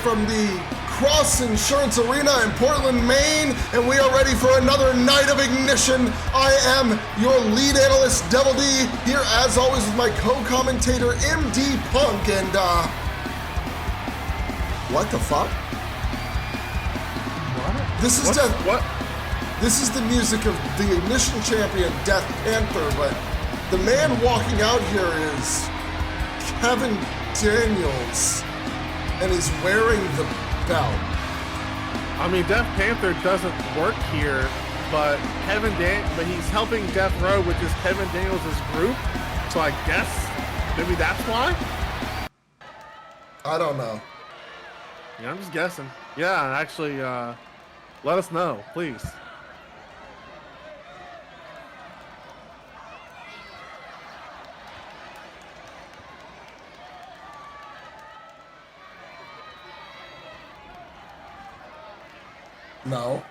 from the Cross Insurance Arena in Portland, Maine, and we are ready for another night of ignition. I am your lead analyst, Devil D, here as always with my co-commentator, MD Punk, and what the fuck? What? This is This is the music of the Ignition champion, Death Panther, but the man walking out here is Kevin Daniels, and he's wearing the belt. I mean, Death Panther doesn't work here, but he's helping Death Row, which is Kevin Daniels' group. So I guess maybe that's why. I don't know. Yeah, I'm just guessing. Yeah, actually, let us know, please. No.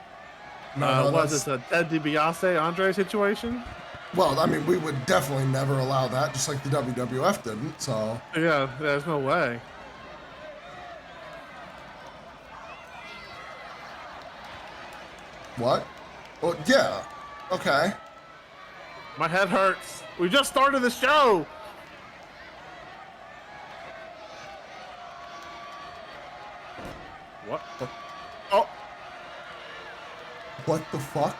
Was this a Ted DiBiase Andre situation? Well, I mean, we would definitely never allow that, just like the WWF didn't, so. Yeah, there's no way. What? Well, yeah. Okay. My head hurts. We just started the show. What? Oh. What the fuck?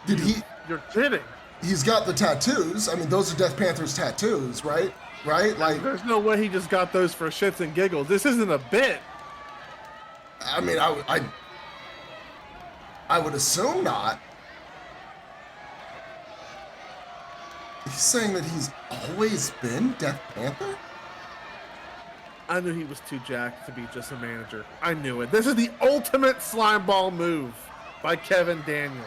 You're kidding. He's got the tattoos. I mean, those are Death Panther's tattoos, right? Right? Like, there's no way he just got those for shits and giggles. This isn't a bit. I mean, I would assume not. He's saying that he's always been Death Panther? I knew he was too jacked to be just a manager. I knew it. This is the ultimate slime ball move by Kevin Daniels.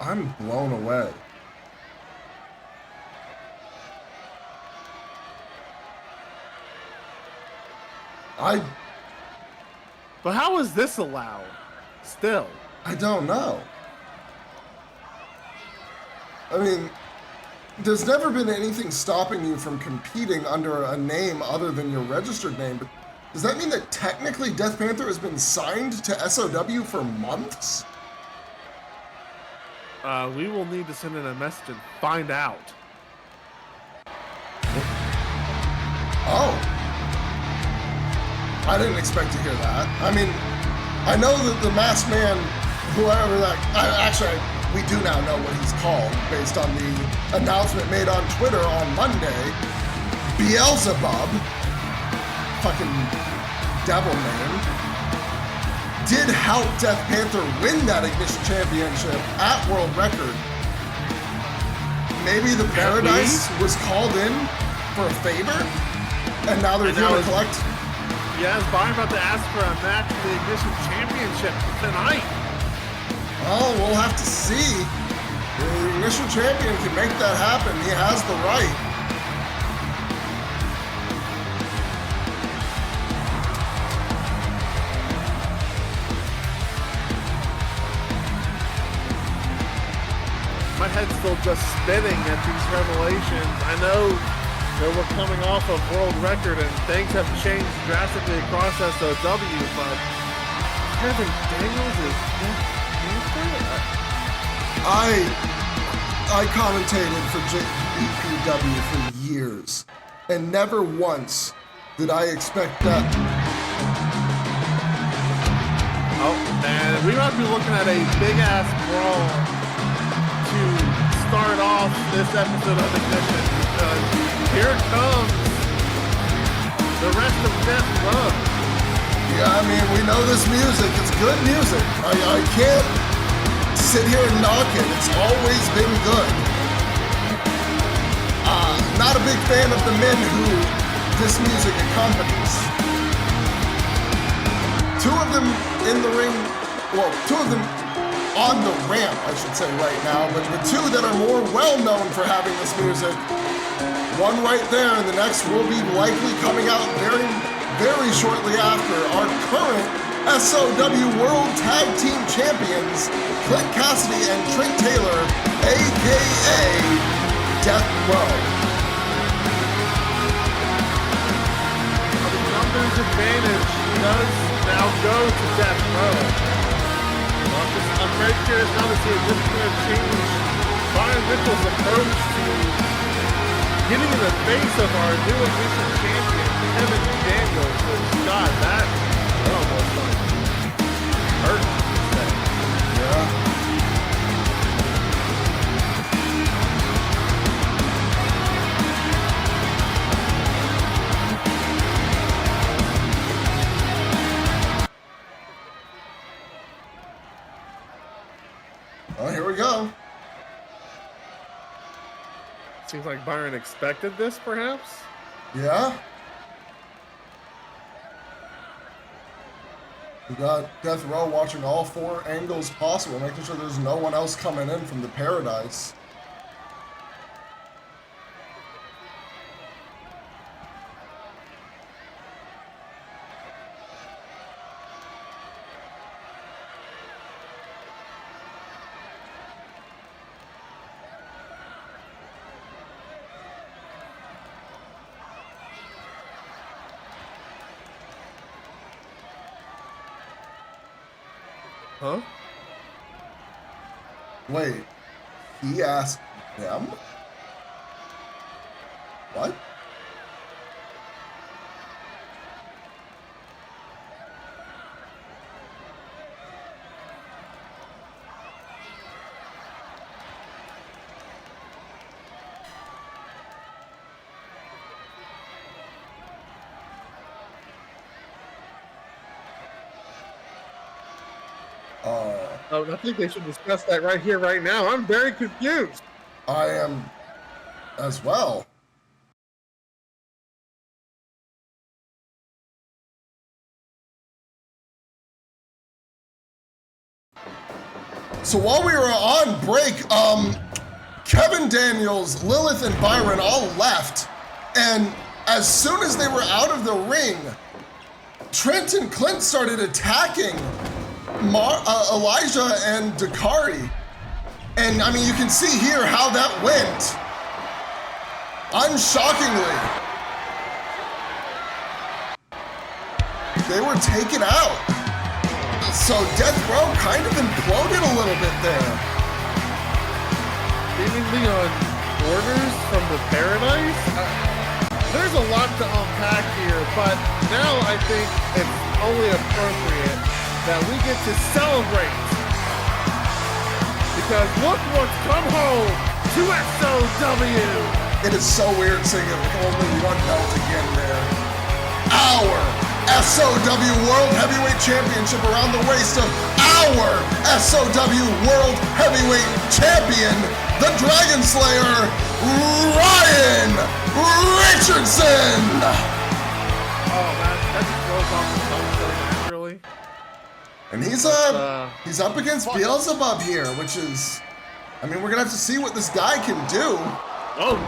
I'm blown away. But how is this allowed? Still. I don't know. I mean, there's never been anything stopping you from competing under a name other than your registered name, but does that mean that technically Death Panther has been signed to SOW for months? We will need to send in a message and find out. Oh. I didn't expect to hear that. I mean, I know that the masked man, whoever that, we do now know what he's called based on the announcement made on Twitter on Monday. Beelzebub, fucking devil name, did help Death Panther win that Ignition Championship at World Record. Maybe the Paradise was called in for a favor, and now they're here to collect. Yes, Byron about to ask for a match for the Ignition Championship tonight. Well, we'll have to see. The Ignition Champion can make that happen. He has the right. My head's still just spinning at these revelations. I know that we're coming off of World Record and things have changed drastically across SOW, but Kevin Daniels is Death Panther? I commentated for EPW for years, and never once did I expect that. Oh, and we might be looking at a big-ass brawl to start off this episode of Ignition, because here comes the rest of Death Row. Yeah, I mean, we know this music. It's good music. I can't sit here and knock it. It's always been good. Not a big fan of the men who this music accompanies. Two of them in the ring, well, two of them on the ramp, I should say right now, but the two that are more well-known for having this music, one right there and the next will be likely coming out very, very shortly after, our current SOW World Tag Team Champions, Clint Cassidy and Trent Taylor, a.k.a. Death Row. The numbers advantage does now go to Death Row. I'm very curious now to see if this is going to change Byron Mitchell's approach to getting in the face of our new Ignition champion, Kevin Daniels. But God, that almost hurt. Yeah. Oh, here we go. Seems like Byron expected this, perhaps? Yeah. We got Death Row watching all 4 angles possible, making sure there's no one else coming in from the Paradise. Huh? Wait, he asked them? What? Oh, I think they should discuss that right here, right now. I'm very confused. I am as well. So while we were on break, Kevin Daniels, Lilith, and Byron all left, and as soon as they were out of the ring, Trent and Clint started attacking Elijah and Dakari. And I mean, you can see here how that went. Unshockingly. They were taken out. So Death Row kind of imploded a little bit there. Seemingly on orders from the Paradise? There's a lot to unpack here, but now I think it's only appropriate that we get to celebrate. Because look what's come home to SOW. It is so weird seeing only one belt again there. Our SOW World Heavyweight Championship around the waist of our SOW World Heavyweight Champion, the Dragon Slayer, Ryan Richardson. Oh man, that just rolls off the tongue so naturally. And he's up against Beelzebub here, which is, I mean, we're gonna have to see what this guy can do. Oh,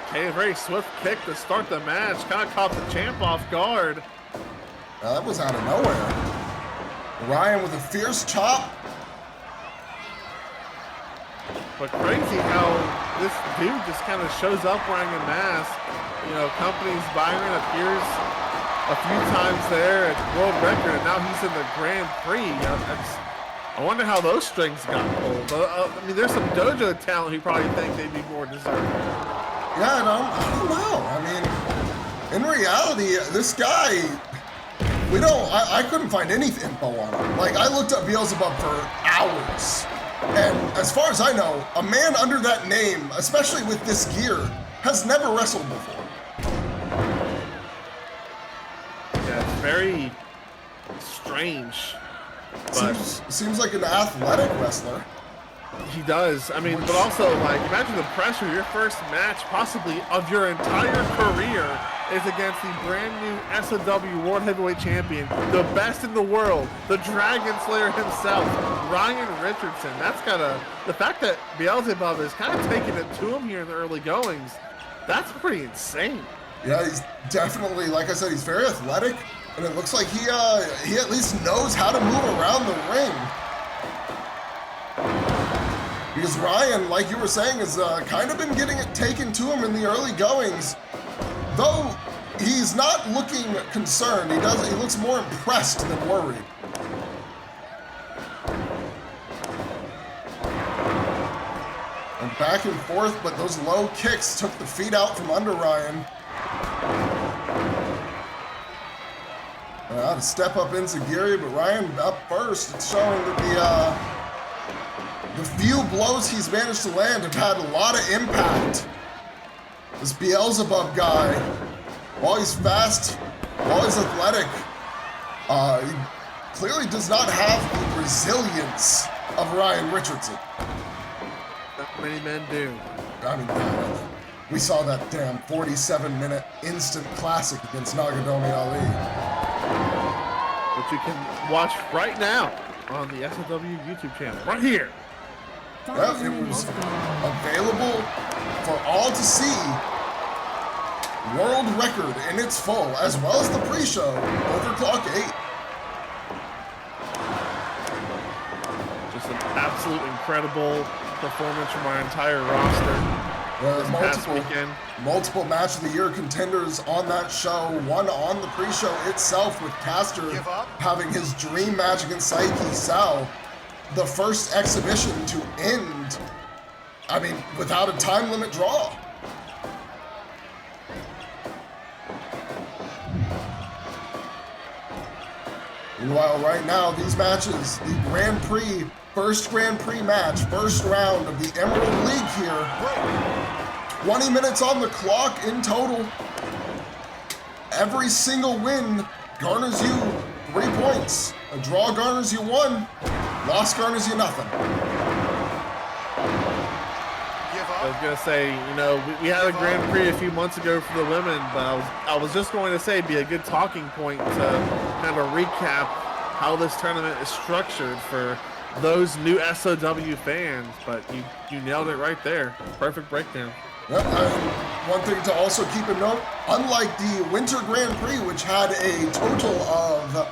okay, a very swift kick to start the match. Kind of caught the champ off guard. That was out of nowhere. Ryan with a fierce chop. But crazy how this dude just kind of shows up wearing a mask. You know, company's Byron appears a few times there at World Record, and now he's in the Grand Prix. I wonder how those strings got pulled. I mean, there's some dojo talent who probably think they'd be more deserving. Yeah, I don't know. I mean, in reality, this guy, I couldn't find any info on him. Like, I looked up Beelzebub for hours. And as far as I know, a man under that name, especially with this gear, has never wrestled before. Yeah, it's very strange. But Seems like an athletic wrestler. he does. I mean, but also, like, imagine the pressure. Your first match, possibly of your entire career, is against the brand new SOW World Heavyweight Champion, the best in the world, the Dragon Slayer himself, Ryan Richardson. That's gotta, the fact that Beelzebub is kind of taking it to him here in the early goings, that's pretty insane. Yeah, he's definitely, like I said, he's very athletic, and it looks like he at least knows how to move around the ring. because Ryan, like you were saying, has kind of been getting it taken to him in the early goings. Though he's not looking concerned, he looks more impressed than worried. And back and forth, but those low kicks took the feet out from under Ryan. To step up Enziguri, but Ryan up first. It's showing that the few blows he's managed to land have had a lot of impact. This Beelzebub guy, while he's fast, while he's athletic, he clearly does not have the resilience of Ryan Richardson. Not many men do. I mean, we saw that damn 47-minute instant classic against Nagatomi Ali. Which you can watch right now on the SOW YouTube channel, right here. Yeah, it was available for all to see. World record in its full, as well as the pre-show, Overclock 8. Just an absolute incredible performance from our entire roster. Multiple match of the year contenders on that show. One on the pre-show itself with Caster having his dream match against Saiki Sao. The first exhibition to end, I mean, without a time limit draw. Meanwhile, right now, these matches, the Grand Prix, first Grand Prix match, first round of the Emerald League here. 20 minutes on the clock in total. Every single win garners you 3 points. A draw garners you 1. Loss garners you nothing. I was gonna say, you know, we had a Grand Prix a few months ago for the women, but I was just going to say it'd be a good talking point to kind of recap how this tournament is structured for those new SOW fans. But you nailed it right there. Perfect breakdown. Yep, one thing to also keep in note, unlike the Winter Grand Prix, which had a total of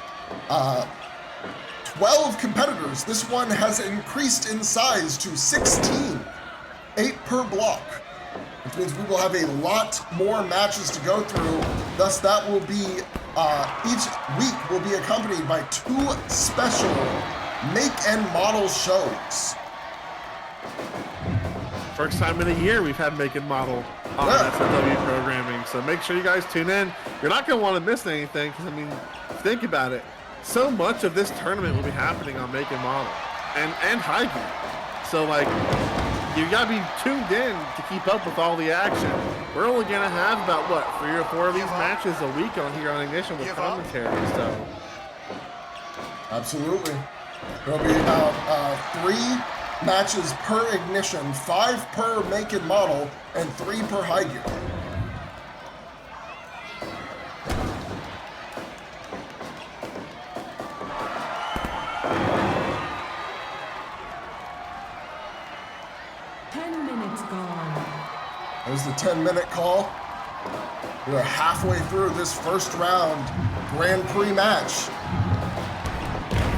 12 competitors, this one has increased in size to 16, 8 per block, which means we will have a lot more matches to go through. Thus, that will be, each week will be accompanied by 2 special make and model shows. First time in a year we've had make and model on SOW programming, so make sure you guys tune in. You're not going to want to miss anything, because, I mean, think about it. So much of this tournament will be happening on make and model and high gear. So, like, you got to be tuned in to keep up with all the action. We're only going to have about, what, 3 or 4 of these matches a week on here on Ignition with commentary, so. Absolutely. There'll be about 3 matches per Ignition, 5 per make and model, and 3 per high gear. There's the 10-minute call. We're halfway through this first round Grand Prix match.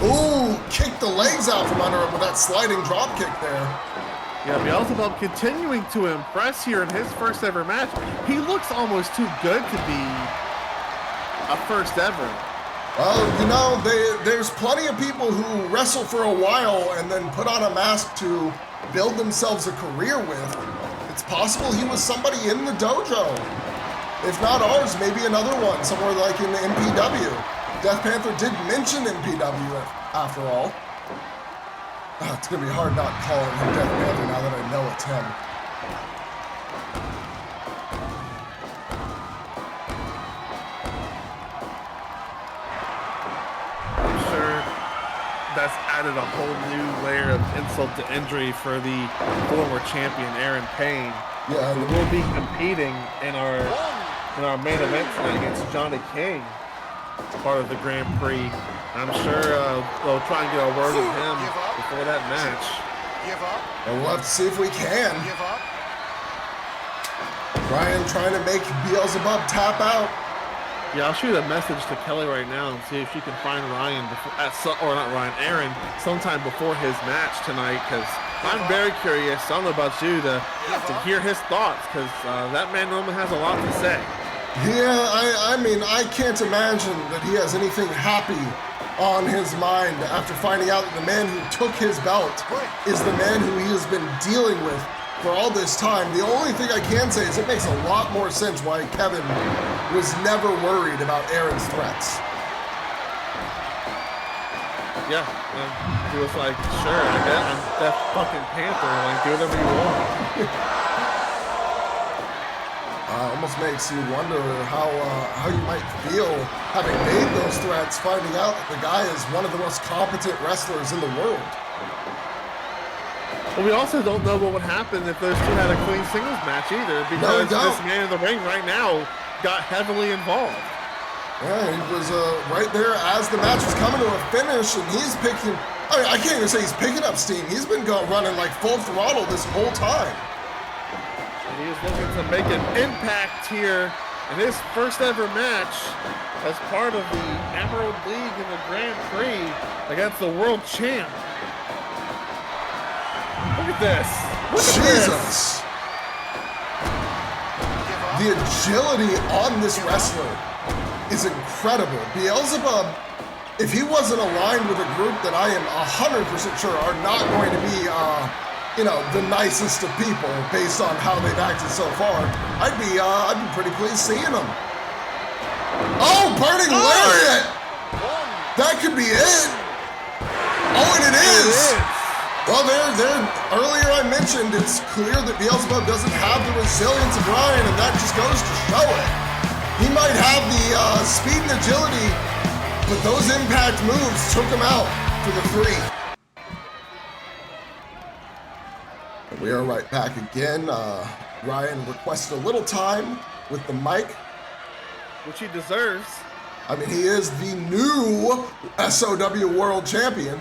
Ooh, kicked the legs out from under him with that sliding drop kick there. Yeah, Beelzebub continuing to impress here in his first ever match. He looks almost too good to be a first ever. Well, you know, there's plenty of people who wrestle for a while and then put on a mask to build themselves a career with. It's possible he was somebody in the dojo. If not ours, maybe another one, somewhere like in the MPW. Death Panther did mention MPW after all. Oh, it's gonna be hard not calling him Death Panther now that I know it's him. I'm sure that's added a whole new layer of insult to injury for the former champion Aaron Payne. Yeah, who will be competing in our main event tonight against Johnny King, part of the Grand Prix. I'm sure they'll try and get a word with him before that match. Well, we'll have to see if we can. Ryan trying to make Beelzebub tap out. Yeah, I'll shoot a message to Kelly right now and see if she can find Aaron sometime before his match tonight, because I'm very curious. I don't know about you to hear his thoughts because that man normally has a lot to say. Yeah, I mean, I can't imagine that he has anything happy on his mind after finding out that the man who took his belt is the man who he has been dealing with for all this time. The only thing I can say is it makes a lot more sense why Kevin was never worried about Aaron's threats. Yeah, he was like, sure, I guess I'm Death fucking Panther, like, do whatever you want. Almost makes you wonder how you might feel having made those threats, finding out that the guy is one of the most competent wrestlers in the world. Well, we also don't know what would happen if those two had a clean singles match either, because this man in the ring right now got heavily involved. Yeah, he was right there as the match was coming to a finish, and he's picking. I mean, I can't even say he's picking up steam. He's been running like full throttle this whole time. And he is looking to make an impact here in his first ever match as part of the Emerald League in the Grand Prix against the world champ. Look at this. Jesus. The agility on this wrestler is incredible. Beelzebub, if he wasn't aligned with a group that I am 100% sure are not going to be, the nicest of people based on how they've acted so far, I'd be pretty pleased seeing them. Oh, burning lariat! That could be it. Oh, and it is. Well, earlier I mentioned it's clear that Beelzebub doesn't have the resilience of Ryan, and that just goes to show it. He might have the speed and agility, but those impact moves took him out for the 3. We are right back again. Ryan requested a little time with the mic. Which he deserves. I mean, he is the new SOW World Champion.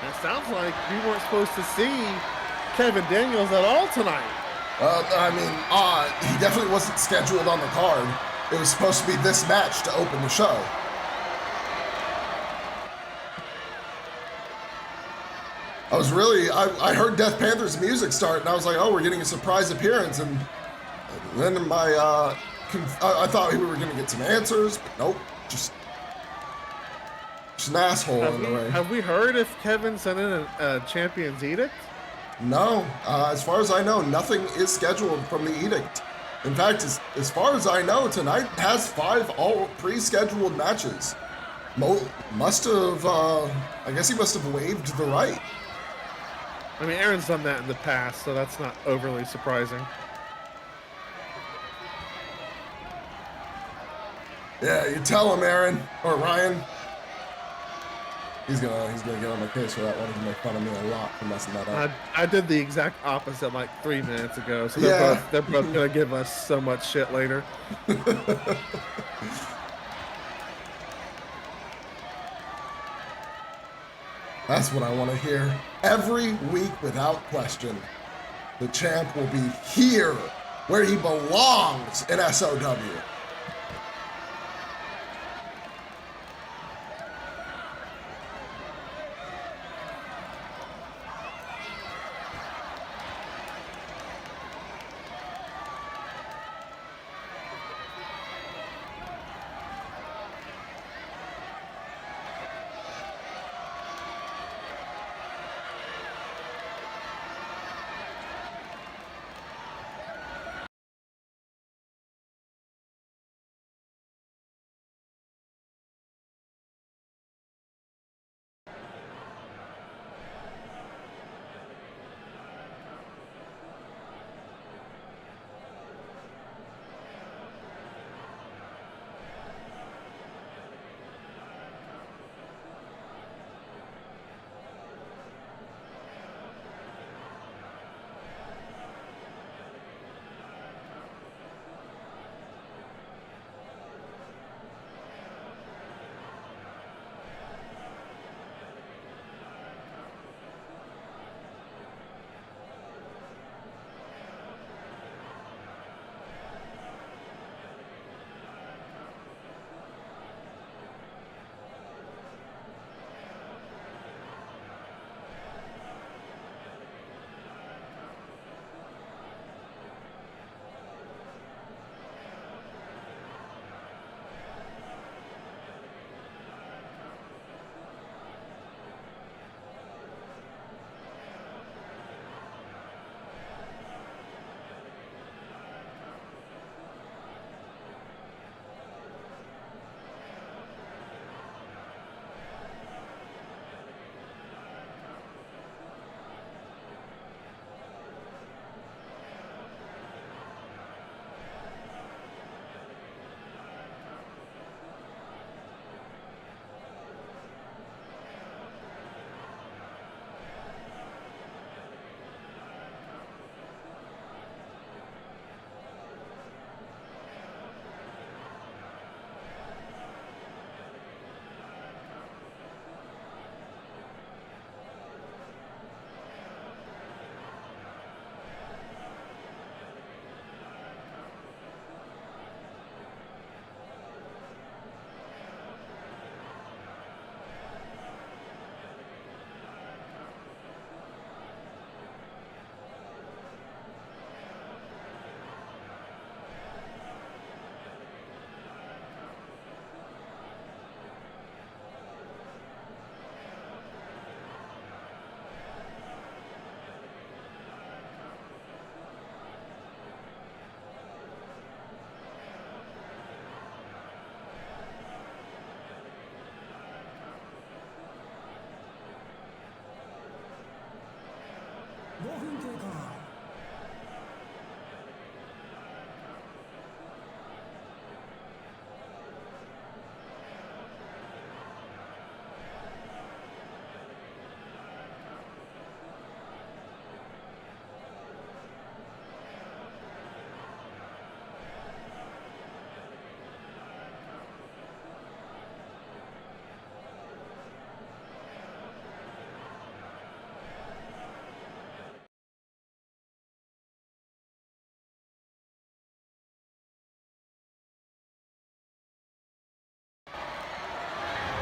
It sounds like we weren't supposed to see Kevin Daniels at all tonight. He definitely wasn't scheduled on the card. It was supposed to be this match to open the show. I heard Death Panther's music start, and I was like, oh, we're getting a surprise appearance. And then I thought we were going to get some answers, but nope, just an asshole in the way. Have we heard if Kevin sent in a champion's edict? No, as far as I know, nothing is scheduled from the edict. In fact, as far as I know, tonight has 5 all pre-scheduled matches. Must have, I guess he must have waived the right. I mean, Aaron's done that in the past, so that's not overly surprising. Yeah, you tell him, Aaron, or Ryan. He's gonna get on my case for that one. He can make fun of me a lot for messing that up. I did the exact opposite like 3 minutes ago, so they're both gonna give us so much shit later. That's what I want to hear. Every week, without question, the champ will be here where he belongs in SOW.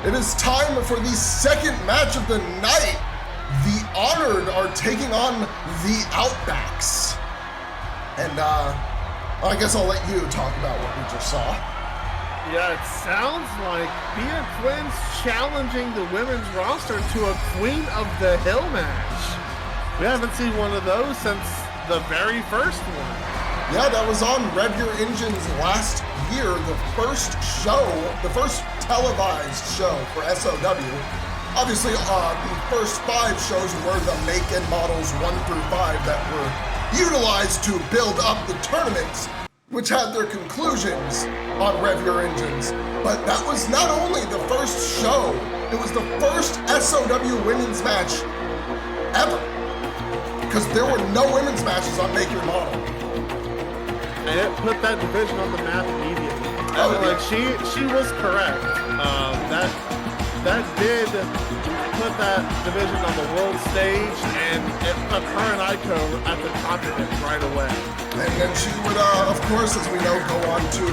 It is time for the second match of the night. The Honored are taking on the Outbacks. And I guess I'll let you talk about what we just saw. Yeah, it sounds like Bia Twins challenging the women's roster to a Queen of the Hill match. We haven't seen one of those since the very first one. Yeah, that was on Rev Your Engines last year, the first show, the first televised show for SOW. Obviously, the first 5 shows were the make and models 1 through 5 that were utilized to build up the tournaments, which had their conclusions on Rev Your Engines. But that was not only the first show, it was the first SOW women's match ever. Because there were no women's matches on Make Your Model. And it put that division on the map immediately. Oh, like she was correct. That did put that division on the world stage, and it put her and Aiko at the top of it right away. And then she would, of course, as we know, go on to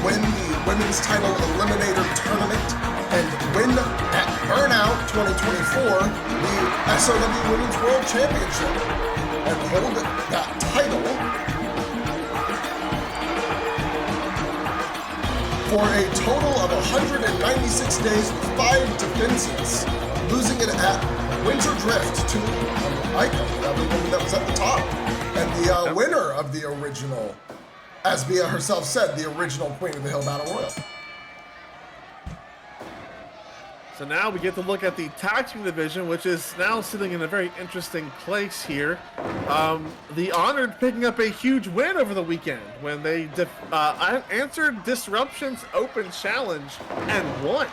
win the women's title eliminator tournament and win at Burnout 2024 the SOW Women's World Championship and hold that title for a total of 196 days with 5 defenses, losing it at Winter Drift to Aiko, the woman that was at the top, and the winner of the original, as Bia herself said, the original Queen of the Hill Battle Royal. So now we get to look at the tag team division, which is now sitting in a very interesting place here. The Honored picking up a huge win over the weekend when they answered Disruption's open challenge and won.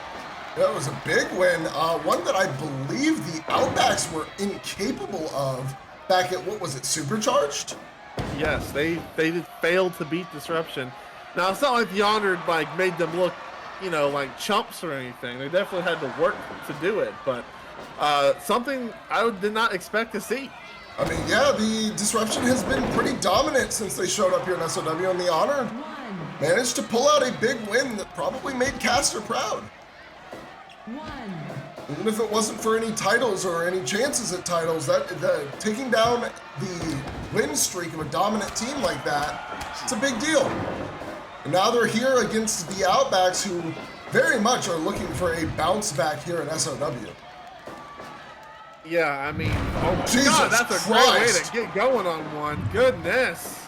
That was a big win, one that I believe the Outbacks were incapable of back at, what was it, Supercharged? Yes, they failed to beat Disruption. Now, it's not like the Honored made them look, like chumps or anything. They definitely had to work to do it, but something I did not expect to see. I mean, yeah, the Disruption has been pretty dominant since they showed up here in SOW, and the Honored managed to pull out a big win that probably made Caster proud. Even if it wasn't for any titles or any chances at titles, taking down the win streak of a dominant team like that, it's a big deal. And now they're here against the Outbacks, who very much are looking for a bounce back here in SOW. Yeah, I mean, oh my Jesus God, that's a Christ. great way to get going on one. Goodness.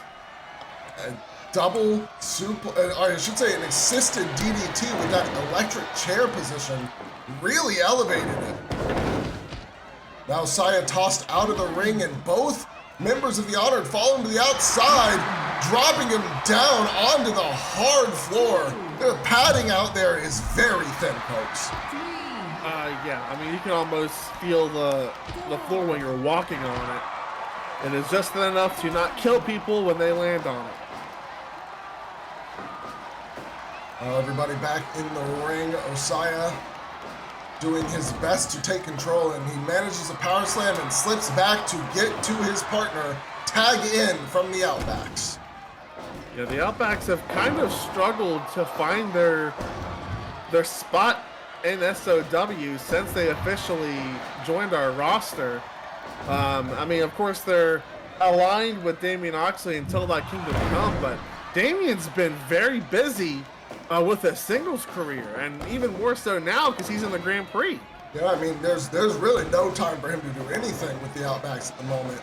A double I should say an assisted DDT with that electric chair position really elevated it. Now Saya tossed out of the ring, and both members of the Honored fall into the outside, dropping him down onto the hard floor. The padding out there is very thin, folks. Yeah, I mean, you can almost feel the floor when you're walking on it. And it's just enough to not kill people when they land on it. Everybody back in the ring. Osaya doing his best to take control, and he manages a power slam and slips back to get to his partner. Tag in from the Outbacks. Yeah, the Outbacks have kind of struggled to find their spot in SOW since they officially joined our roster. I mean, of course, they're aligned with Damian Oxley until that Kingdom Come, but Damian's been very busy with a singles career, and even more so now because he's in the Grand Prix. Yeah, I mean, there's really no time for him to do anything with the Outbacks at the moment.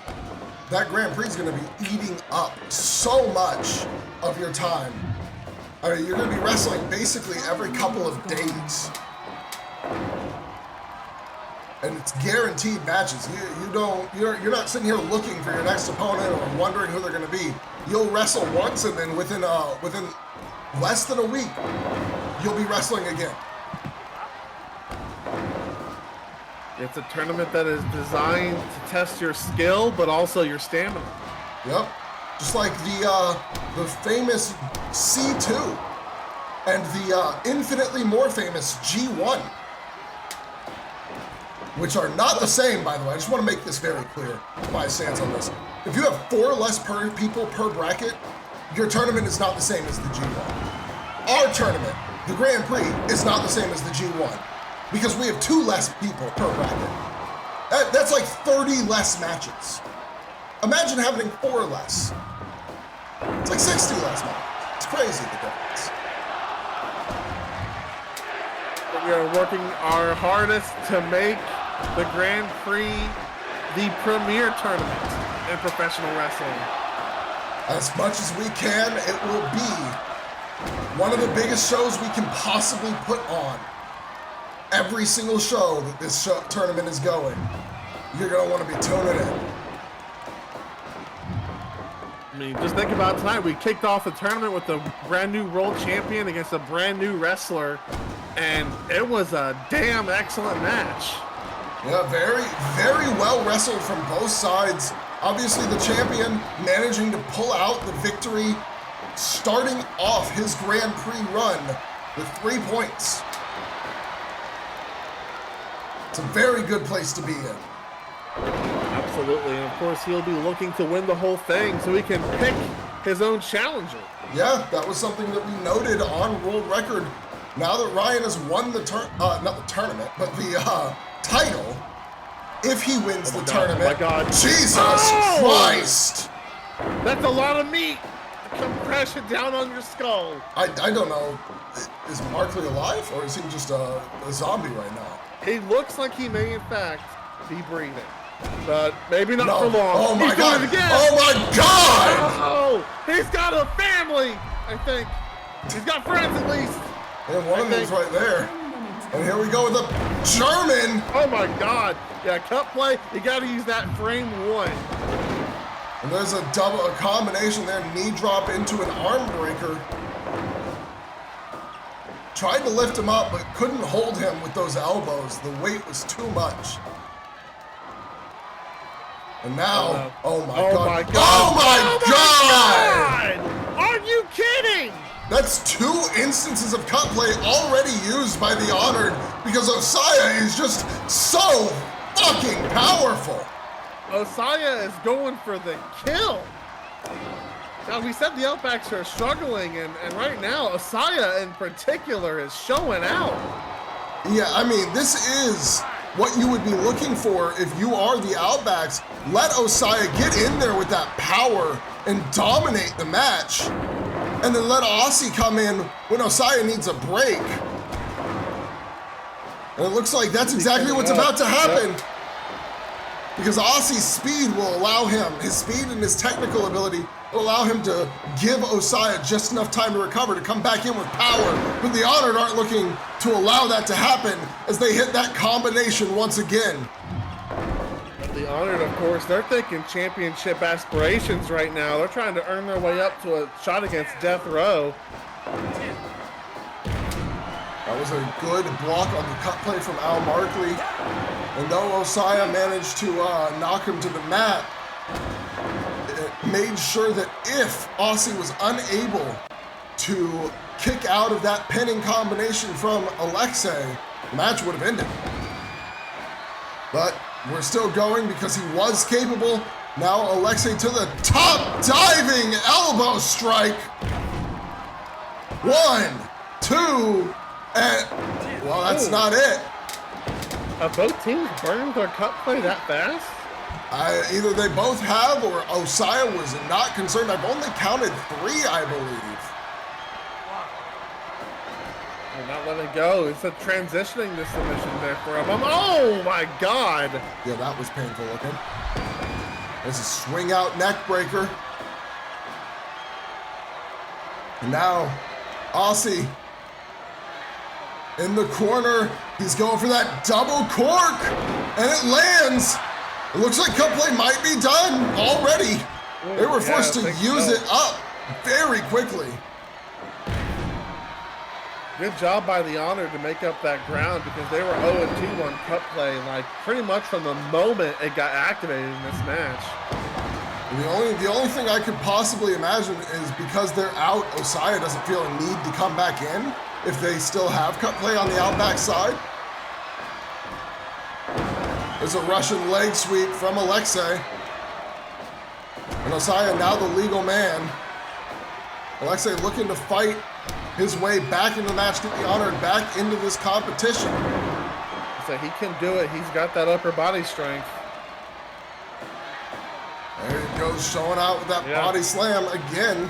That Grand Prix is going to be eating up so much of your time. I mean, you're going to be wrestling basically every couple of days. And it's guaranteed matches. You're not sitting here looking for your next opponent or wondering who they're going to be. You'll wrestle once, and then within less than a week, you'll be wrestling again. It's a tournament that is designed to test your skill, but also your stamina. Yep. Just like the famous C2 and the infinitely more famous G1, which are not the same, by the way. I just want to make this very clear, my stance on this. If you have 4 less people per bracket, your tournament is not the same as the G1. Our tournament, the Grand Prix, is not the same as the G1. because we have 2 less people per bracket. That's like 30 less matches. Imagine having 4 less. It's like 60 less matches. It's crazy, the difference. We are working our hardest to make the Grand Prix the premier tournament in professional wrestling. As much as we can, it will be one of the biggest shows we can possibly put on. Every single show that this tournament is going, you're going to want to be tuning in. I mean, just think about tonight. We kicked off the tournament with a brand new world champion against a brand new wrestler, and it was a damn excellent match. Yeah, very, very well wrestled from both sides. Obviously, the champion managing to pull out the victory, starting off his Grand Prix run with 3 points. It's a very good place to be in. Absolutely, and of course, he'll be looking to win the whole thing so he can pick his own challenger. Yeah, that was something that we noted on World Record. Now that Ryan has won the not the tournament, but the title, if he wins the tournament, oh my God. Jesus Christ! That's a lot of meat to come crashing down on your skull. I don't know, is Markley alive, or is he just a zombie right now? He looks like he may, in fact, be breathing. But maybe not for long. Oh my He's God! doing it again. Oh my God! Oh, he's got a family, I think. He's got friends at least. And one of them's right there. And here we go with a German. Oh my God. Yeah, cut play. You got to use that frame 1. And there's a combination there. Knee drop into an arm breaker. Tried to lift him up, but couldn't hold him with those elbows. The weight was too much. And now, oh my God. Oh my God. Oh my God! Are you kidding? That's 2 instances of cut play already used by the Honored because Osaya is just so fucking powerful. Osaya is going for the kill. Now, we said the Outbacks are struggling, and right now, Osaya in particular is showing out. Yeah, I mean, this is what you would be looking for if you are the Outbacks. Let Osaya get in there with that power and dominate the match. And then let Aussie come in when Osaya needs a break. And it looks like that's exactly what's about to happen. Yep. Because Aussie's speed will allow him, his speed and his technical ability will allow him to give Osaya just enough time to recover, to come back in with power. But the Honored aren't looking to allow that to happen as they hit that combination once again. The Honored, of course, they're thinking championship aspirations right now. They're trying to earn their way up to a shot against Death Row. That was a good block on the cut play from Al Markley. And though Osaya managed to knock him to the mat, it made sure that if Aussie was unable to kick out of that pinning combination from Alexei, the match would have ended. But we're still going because he was capable. Now Alexei to the top, diving elbow strike. 1, 2, and well, that's not it. Have both teams burned their cut play that fast? Either they both have, or Osaya was not concerned. I've only counted 3, I believe. They're not letting go. It's a transitioning the submission there for him. Oh my God! Yeah, that was painful looking. There's a swing out neck breaker. And now, Aussie in the corner. He's going for that double cork, and it lands. It looks like cut play might be done already. They were forced to use it up very quickly. Good job by the Honored to make up that ground because they were 0-2 on cut play, like pretty much from the moment it got activated in this match. The only thing I could possibly imagine is because they're out, Osaya doesn't feel a need to come back in if they still have cut play on the Outback side. There's a Russian leg sweep from Alexei. And Osaya now the legal man. Alexei looking to fight his way back into the match, get the Honored back into this competition. So he can do it. He's got that upper body strength. There he goes, showing out with that body slam again.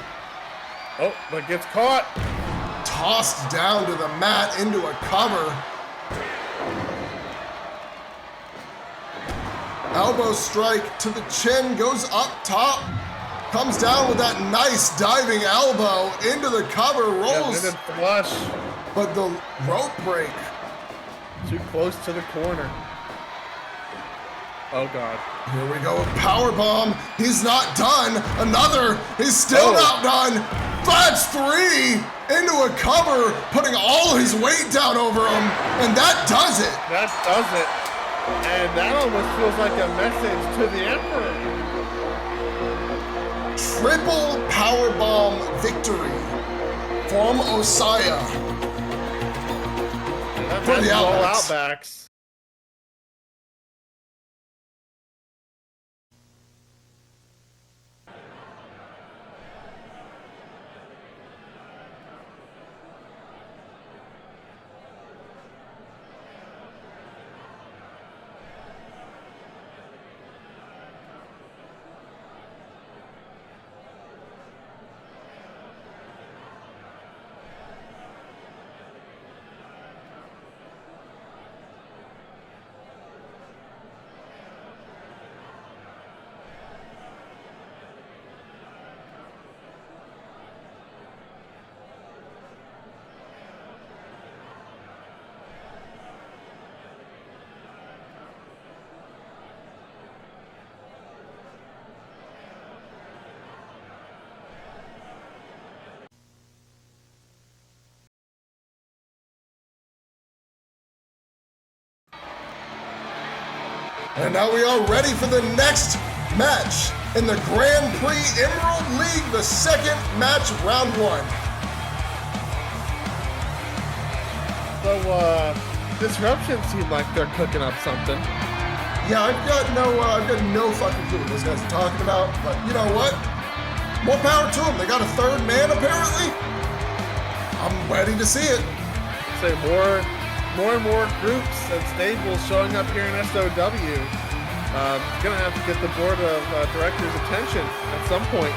Oh, but gets caught. Tossed down to the mat into a cover. Elbow strike to the chin, goes up top. Comes down with that nice diving elbow into the cover, rolls. Yeah, flush. But the rope break. Too close to the corner. Oh, God. Here we go, power bomb. He's not done. Another. He's still not done. That's 3 into a cover, putting all his weight down over him, and that does it. That does it. And that almost feels like a message to the Emperor. Triple power bomb victory from Osaya. For the Outbacks. And now we are ready for the next match in the Grand Prix Emerald League, the second match, round 1. So, Disruption seem like they're cooking up something. Yeah, I've got no fucking clue what those guys are talking about, but you know what? More power to them. They got a third man, apparently. I'm ready to see it. Say more and more groups and stables showing up here in SOW. Gonna have to get the board of directors' attention at some point.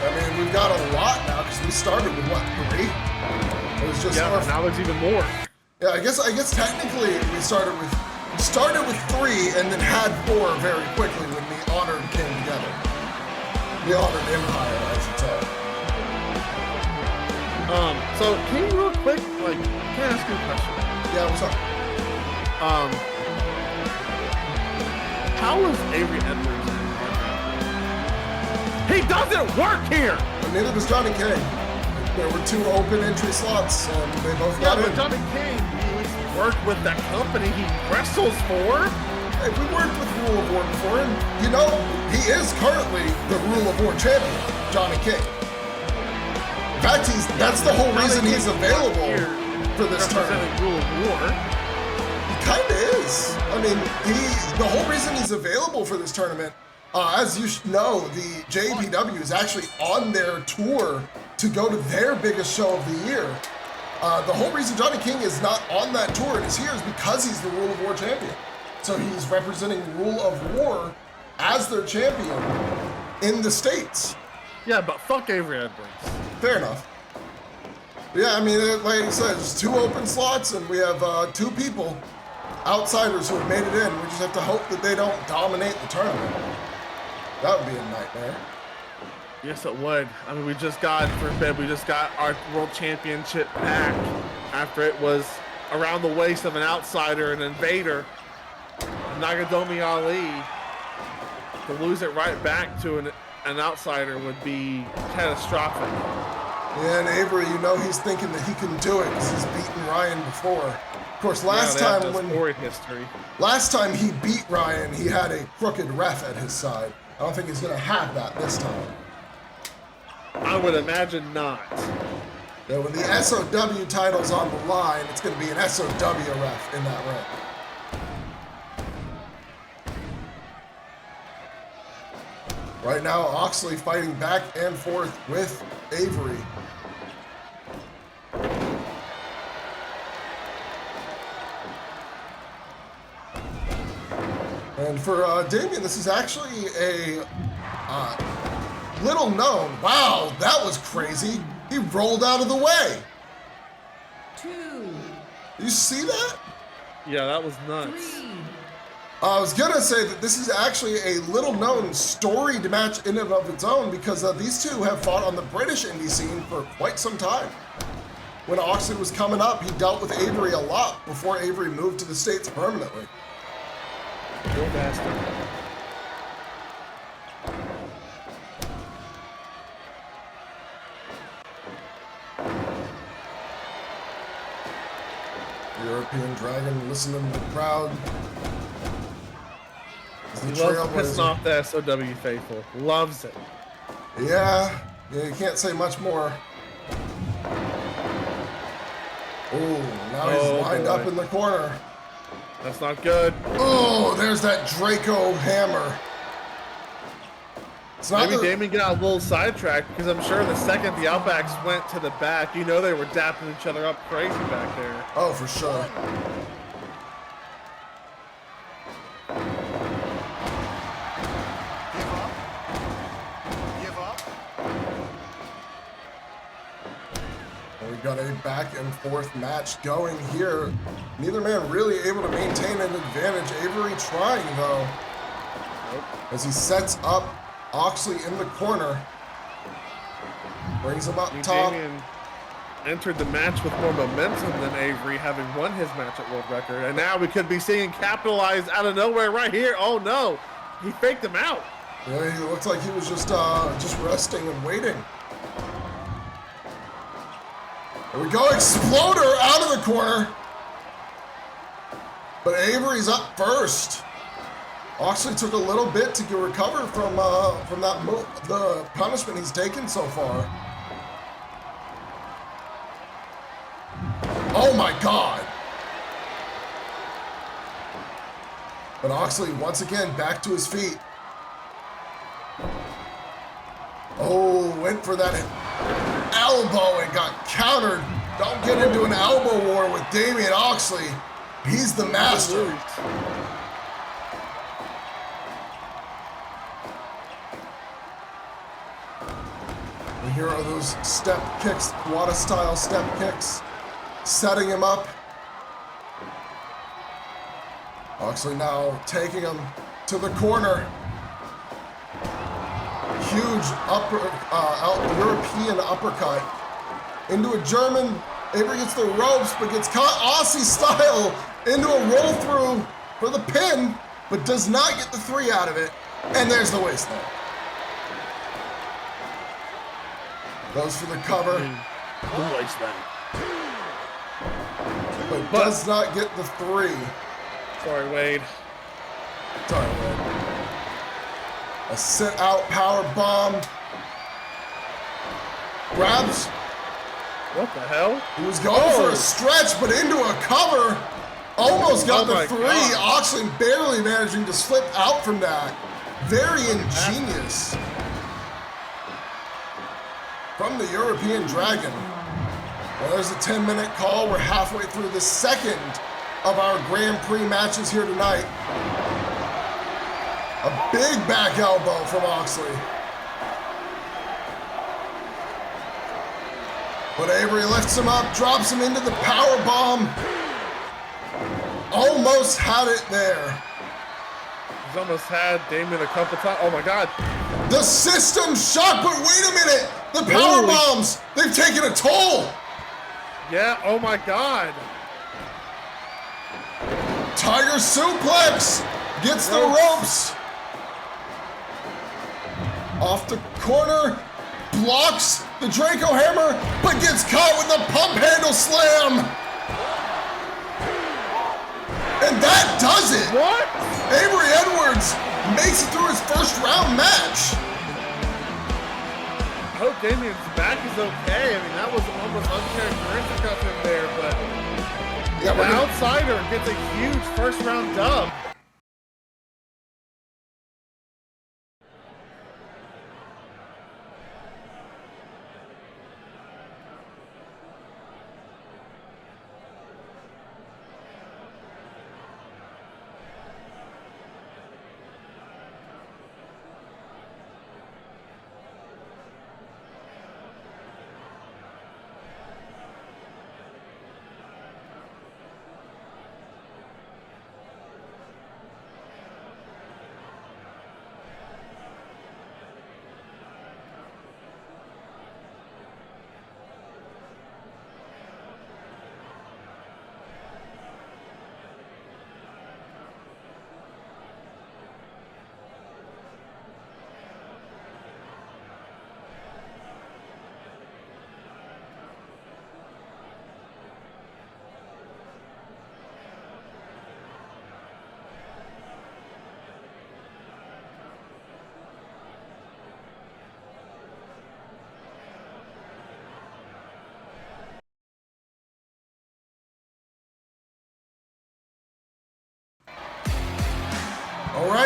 I mean, we've got a lot now because we started with what, 3? It was just now there's even more. Yeah, I guess technically we started with 3 and then had 4 very quickly when the Honored came together. The Honored Empire, I should say. So can you real quick, can I ask you a question? Yeah, what's up? How is Avery Edwards in He doesn't work here! And neither does Johnny King. There were 2 open entry slots, and they both got in. But Johnny King, he worked with that company he wrestles for. Hey, we worked with Rule of War before, and you know, he is currently the Rule of War champion, Johnny King. In fact, that's the whole reason he's available for this tournament. Rule of War. He kind of is. I mean, the whole reason he's available for this tournament, as you know, the JPW is actually on their tour to go to their biggest show of the year. The whole reason Johnny King is not on that tour and is here is because he's the Rule of War champion. So he's representing Rule of War as their champion in the States. Yeah, but fuck Avery Edwards. Fair enough. But yeah, I mean, like I said, there's 2 open slots, and we have 2 people, outsiders, who have made it in. We just have to hope that they don't dominate the tournament. That would be a nightmare. Yes, it would. I mean, we just got our world championship back after it was around the waist of an outsider, an invader, Nagadomi Ali. To lose it right back to an outsider would be catastrophic. Yeah, and Avery, you know he's thinking that he can do it because he's beaten Ryan before. Of course, last time he beat Ryan, he had a crooked ref at his side. I don't think he's going to have that this time. I would imagine not. Yeah, when the SOW title's on the line, it's going to be an SOW ref in that ring. Right now, Oxley fighting back and forth with Avery. And for Damien, this is actually a little known. Wow, that was crazy. He rolled out of the way. 2. You see that? Yeah, that was nuts. 3. I was gonna say that this is actually a little known storied match in and of its own because these two have fought on the British indie scene for quite some time. When Oxley was coming up, he dealt with Avery a lot before Avery moved to the States permanently. Poor bastard. European Dragon listening to the crowd. He loves pissing off the SOW faithful. Loves it. Yeah, you can't say much more. Oh, now he's lined up in the corner. That's not good. Oh, there's that Draco hammer. It's not Maybe Damien got a little sidetracked because I'm sure the second the Outbacks went to the back, you know they were dapping each other up crazy back there. Oh, for sure. Give up. We've got a back and forth match going here. Neither man really able to maintain an advantage. Avery trying though. Nope. As he sets up Oxley in the corner. Brings him up top. Damien entered the match with more momentum than Avery, having won his match at World Record. And now we could be seeing capitalize out of nowhere right here. Oh no, he faked him out. Yeah, he looked like he was just resting and waiting. There we go, Exploder out of the corner. But Avery's up first. Oxley took a little bit to recover from that the punishment he's taken so far. Oh my God. But Oxley once again back to his feet. Oh, went for that elbow and got countered. Don't get into an elbow war with Damien Oxley. He's the master. And here are those step kicks, Wada style step kicks, setting him up. Oxley now taking him to the corner. Huge European uppercut into a German. Avery gets the ropes, but gets caught Aussie style into a roll through for the pin, but does not get the 3 out of it. And there's the waistline. Goes for the cover, but does not get the 3. Sorry, Wade. Sorry, Wade. A sit-out power bomb. Grabs. What the hell? He was going for a stretch, but into a cover. Almost got the 3. God. Oxley barely managing to slip out from that. Very ingenious. From the European Dragon. Well, there's a 10-minute call. We're halfway through the second of our Grand Prix matches here tonight. A big back elbow from Oxley. But Avery lifts him up, drops him into the power bomb. Almost had it there. He's almost had Damien a couple times. Oh my God. The system shock, but wait a minute. The power bombs, they've taken a toll. Yeah, oh my God. Tiger suplex, gets the ropes. Off the corner, blocks the Draco hammer, but gets caught with the pump handle slam. And that does it. What? Avery Edwards makes it through his first round match. I hope Damien's back is okay. I mean, that was almost uncharacteristic of him there, but Yeah, the outsider gets a huge first round dub.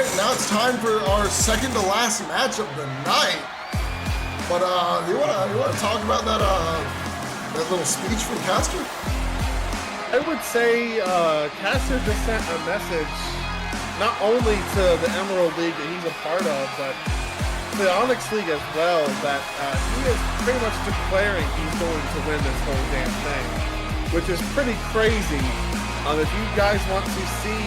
right, now it's time for our second to last match of the night. But you wanna talk about that little speech from Caster? I would say Caster just sent a message not only to the Emerald League that he's a part of, but to the Onyx League as well, that he is pretty much declaring he's going to win this whole damn thing, which is pretty crazy. If you guys want to see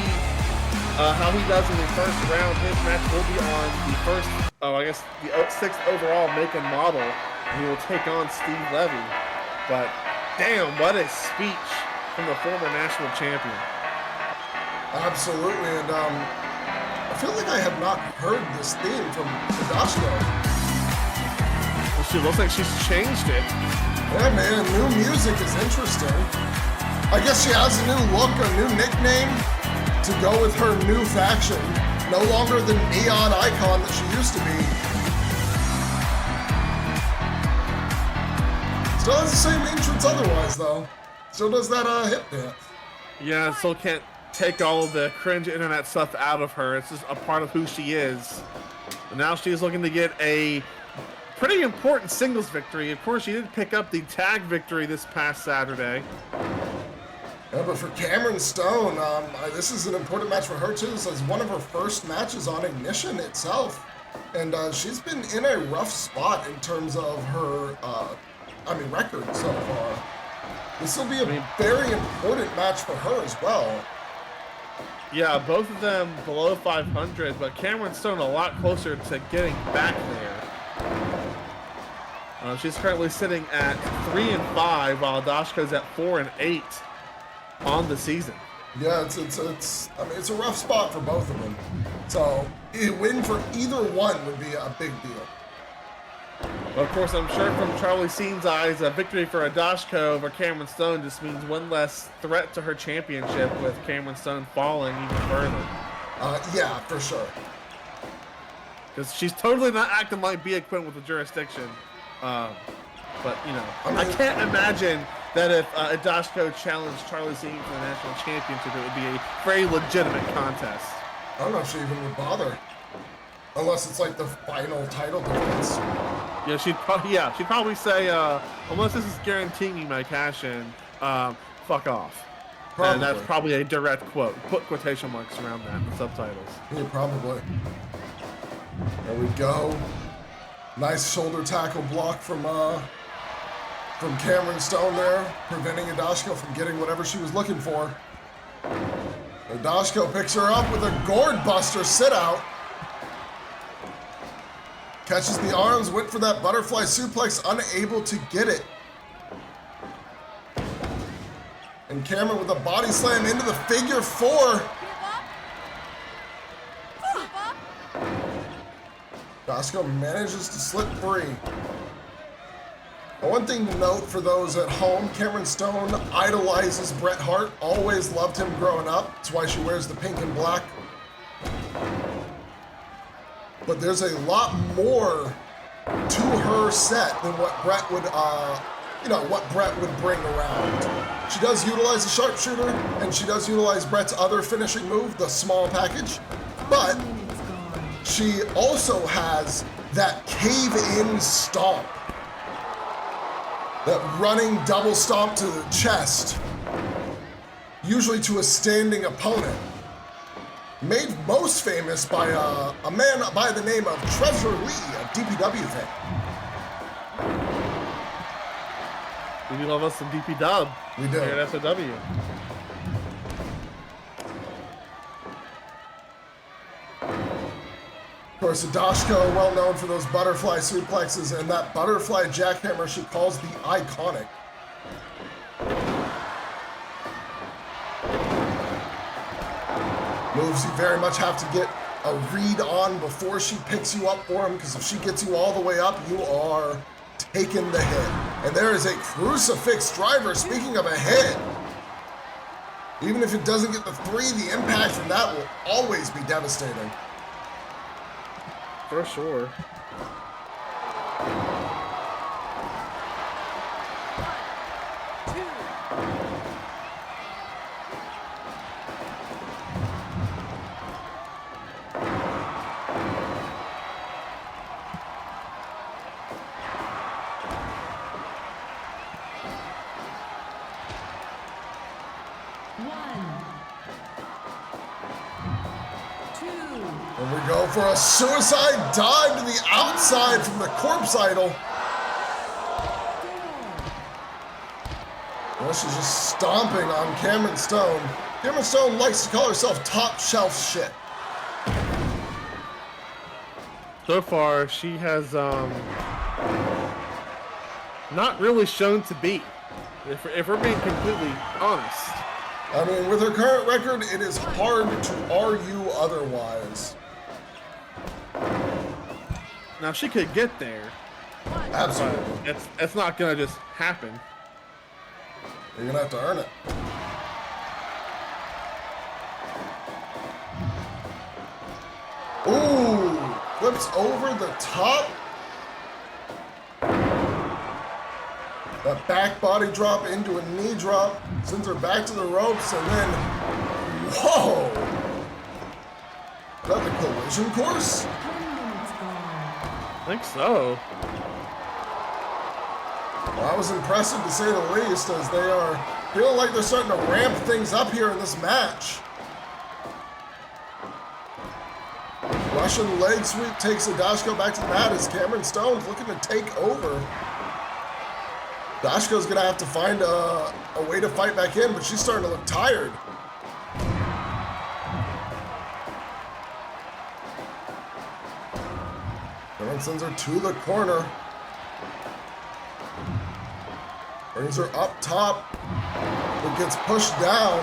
how he does in the first round, his match will be on the first, the 6th overall make and model. And he will take on Steve Levy. But damn, what a speech from the former national champion. Absolutely, and I feel like I have not heard this theme from Hidashiko. Well, she looks like she's changed it. Yeah, man, new music is interesting. I guess she has a new look, a new nickname to go with her new faction. No longer the neon icon that she used to be. Still has the same entrance otherwise, though. Still does that hip dance. Yeah, still can't take all of the cringe internet stuff out of her. It's just a part of who she is. And now she's looking to get a pretty important singles victory. Of course, she did pick up the tag victory this past Saturday. Yeah, but for Cameron Stone, this is an important match for her too. This is one of her first matches on Ignition itself. And she's been in a rough spot in terms of her, record so far. This will be a very important match for her as well. Yeah, both of them below 500, but Cameron Stone a lot closer to getting back there. She's currently sitting at 3-5, while Dashko's at 4-8 on the season. Yeah, it's a rough spot for both of them. So a win for either one would be a big deal. But of course, I'm sure from Charlie Seen's eyes, a victory for Dashko over Cameron Stone just means one less threat to her championship, with Cameron Stone falling even further. Yeah, for sure. Because she's totally not acting like Bia Quinn with the jurisdiction. But, you know, I can't imagine that if Dashko challenged Charlie Seen for the national championship, it would be a very legitimate contest. I don't know if she even would bother. Unless it's like the final title defense. Yeah, she'd probably say, unless this is guaranteeing me my cash in, fuck off. Probably. And that's probably a direct quote. Put quotation marks around that in the subtitles. Yeah, probably. There we go. Nice shoulder tackle block from Cameron Stone there, preventing Hidashiko from getting whatever she was looking for. Hidashiko picks her up with a gourd buster sit out. Catches the arms, went for that butterfly suplex, unable to get it. And Cameron with a body slam into the figure four. Hidashiko manages to slip free. One thing to note for those at home, Cameron Stone idolizes Bret Hart, always loved him growing up. That's why she wears the pink and black. But there's a lot more to her set than what Bret would bring around. She does utilize the sharpshooter, and she does utilize Bret's other finishing move, the small package. But she also has that cave-in stomp. That running double stomp to the chest, usually to a standing opponent. Made most famous by a man by the name of Trevor Lee, a DPW fan. We do love us some DP Dub. We do. Here at SOW. Of course, Hidashiko, well known for those butterfly suplexes and that butterfly jackhammer she calls the iconic. Moves you very much have to get a read on before she picks you up for him, because if she gets you all the way up, you are taking the hit. And there is a crucifix driver, speaking of a hit. Even if it doesn't get the three, the impact from that will always be devastating. For sure. And we go for a suicide dive to the outside from the corpse idol. Well, she's just stomping on Cameron Stone. Cameron Stone likes to call herself top shelf shit. So far, she has not really shown to be, if we're being completely honest. I mean, with her current record, it is hard to argue otherwise. Now, she could get there. Absolutely. But it's not going to just happen. You're going to have to earn it. Ooh, flips over the top. That back body drop into a knee drop, sends her back to the ropes, and then, whoa! Is that the collision course? I think so. Well, that was impressive to say the least, as they are feeling like they're starting to ramp things up here in this match. Russian leg sweep takes Dashko back to the mat as Cameron Stone's looking to take over. Dashko's gonna have to find a way to fight back in, but she's starting to look tired. Cameron sends her to the corner. Brings her up top, but gets pushed down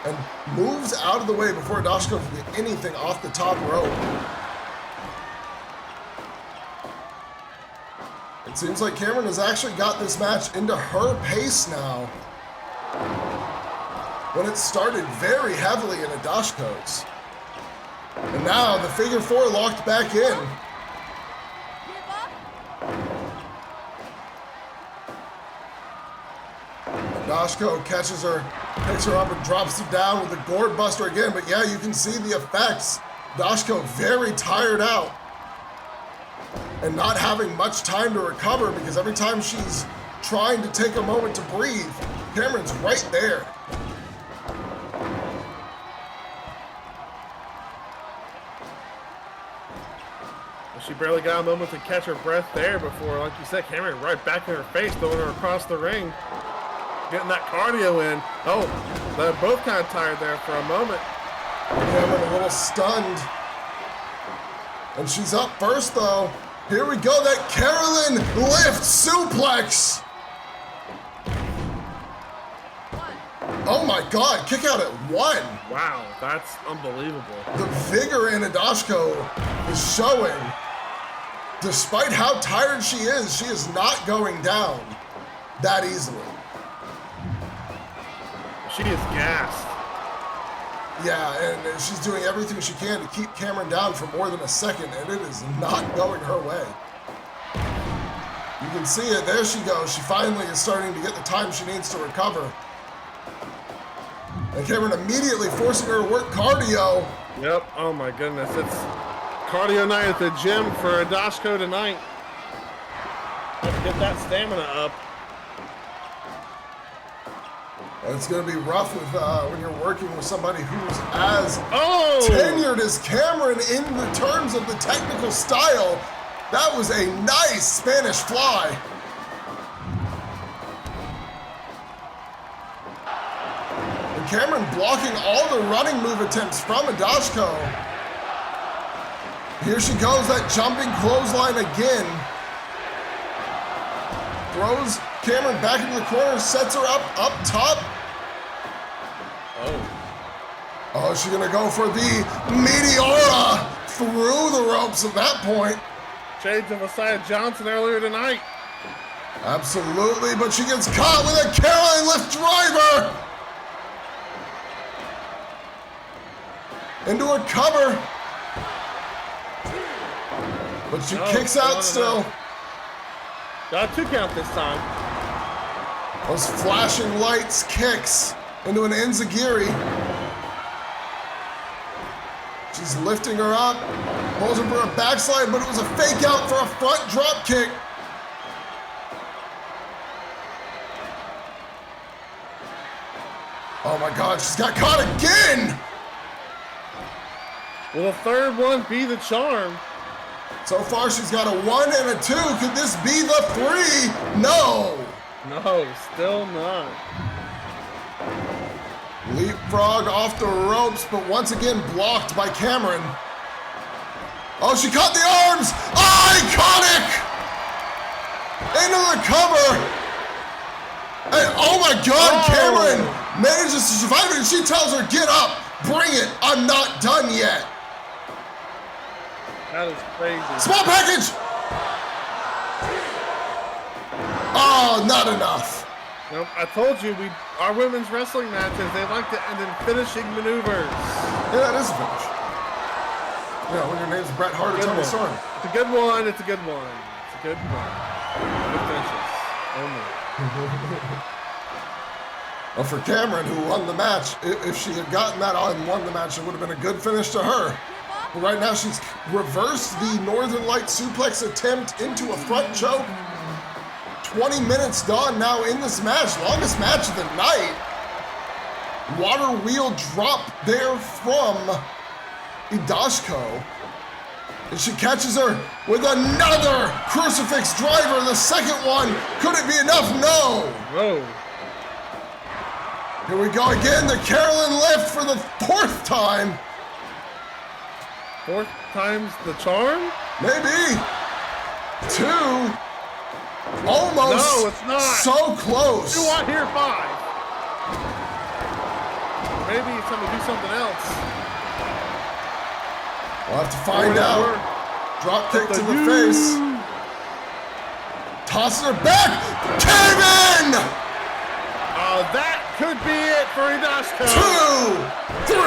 and moves out of the way before Dashko can get anything off the top rope. It seems like Cameron has actually got this match into her pace now, when it started very heavily in Dashko's. And now the figure four locked back in. Dashko catches her, picks her up and drops her down with a gourd buster again. But yeah, you can see the effects. Dashko very tired out and not having much time to recover, because every time she's trying to take a moment to breathe, Cameron's right there. She barely got a moment to catch her breath there before, like you said, Cameron right back in her face, throwing her across the ring. Getting that cardio in. Oh, they're both kind of tired there for a moment. Cameron a little stunned. And she's up first, though. Here we go, that Carolyn lift suplex. Oh my God, kick out at one. Wow, that's unbelievable. The vigor in Dashko is showing. Despite how tired she is not going down that easily. She is gassed. Yeah, and she's doing everything she can to keep Cameron down for more than a second, and it is not going her way. You can see it. There she goes. She finally is starting to get the time she needs to recover. And Cameron immediately forcing her to work cardio. Yep. Oh my goodness. It's cardio night at the gym for Dashko tonight. Let's get that stamina up. It's going to be rough with, when you're working with somebody who's as tenured as Cameron in the terms of the technical style. That was a nice Spanish fly. And Cameron blocking all the running move attempts from Dashko. Here she goes, that jumping clothesline again. Throws Cameron back into the corner, sets her up top. Oh, is she gonna go for the Meteora through the ropes at that point? Shades of Messiah Johnson earlier tonight. Absolutely, but she gets caught with a Caroline lift driver. Into a cover. But she kicks out still. Got a 2 count this time. Those flashing lights kicks into an enziguri. She's lifting her up, pulls her for a backslide, but it was a fake out for a front drop kick. Oh my God, she's got caught again! Will the third one be the charm? So far, she's got a 1 and a 2. Could this be the 3? No. No, still not. Leapfrog off the ropes, but once again blocked by Cameron. Oh, she caught the arms! Iconic! Into the cover! And oh my God, Cameron manages to survive it, and she tells her, get up, bring it, I'm not done yet. That is crazy. Small package! Oh, not enough. Nope, I told you, our women's wrestling matches, they like to end in finishing maneuvers. Yeah, that is a finish. Yeah, when your name's Bret Hart or Tony Storm. It's a good one, it's a good one. It's a good one. Good finishes. Only. Well, for Cameron, who won the match, if she had gotten that and won the match, it would have been a good finish to her. But right now, she's reversed the Northern Light suplex attempt into a front choke. 20 minutes gone now in this match, longest match of the night. Water wheel drop there from Idashko. And she catches her with another crucifix driver, the second one. Could it be enough? No. Whoa. Here we go again, the Carolyn lift for the 4th time. 4th time's the charm? Maybe. 2. Almost. No, it's not. So close. Do I hear 5? Maybe it's going to do something else. We'll have to find out. Drop kick to the face. Tosses her back. Kevin! That could be it for Idashko. 2, 3.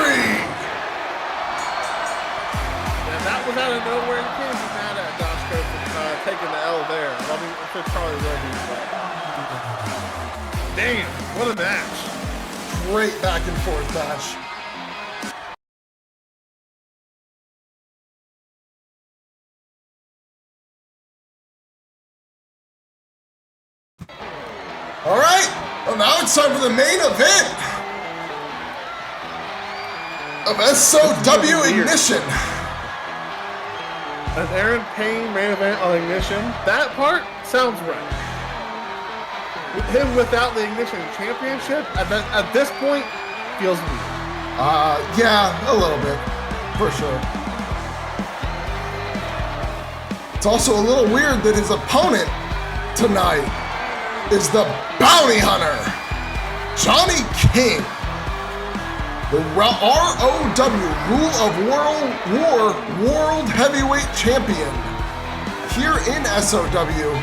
And that was out of nowhere. You can't be mad at Idashko for taking the L there. I mean, I'm sure Charlie will be. But damn, what a match. Great back and forth match. All right, well now it's time for the main event of SOW Ignition. An Aaron Payne main event on Ignition. That part sounds right. With him without the Ignition Championship, at this point, feels weird. Yeah, a little bit, for sure. It's also a little weird that his opponent tonight is the bounty hunter, Johnny King, the ROW, Rule of War World Heavyweight Champion here in SOW.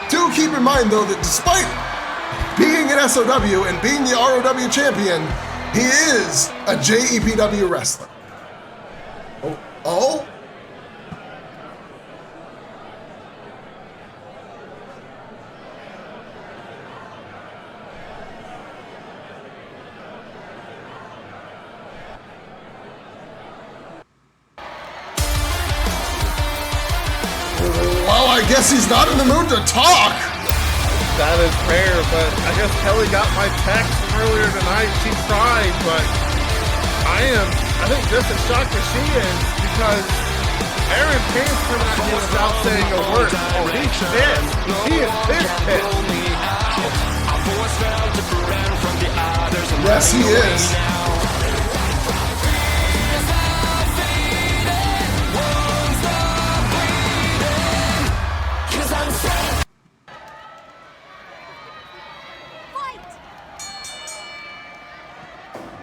Do keep in mind though that despite being an SOW and being the ROW champion, he is a JEPW wrestler. Oh? Well, I guess he's not in the mood to talk. That is fair, but I guess Kelly got my text from earlier tonight. She tried, but I think just as shocked as she is because Aaron Payne's coming out here without saying a word. Oh, he's pissed. He is pissed. Yes, he is.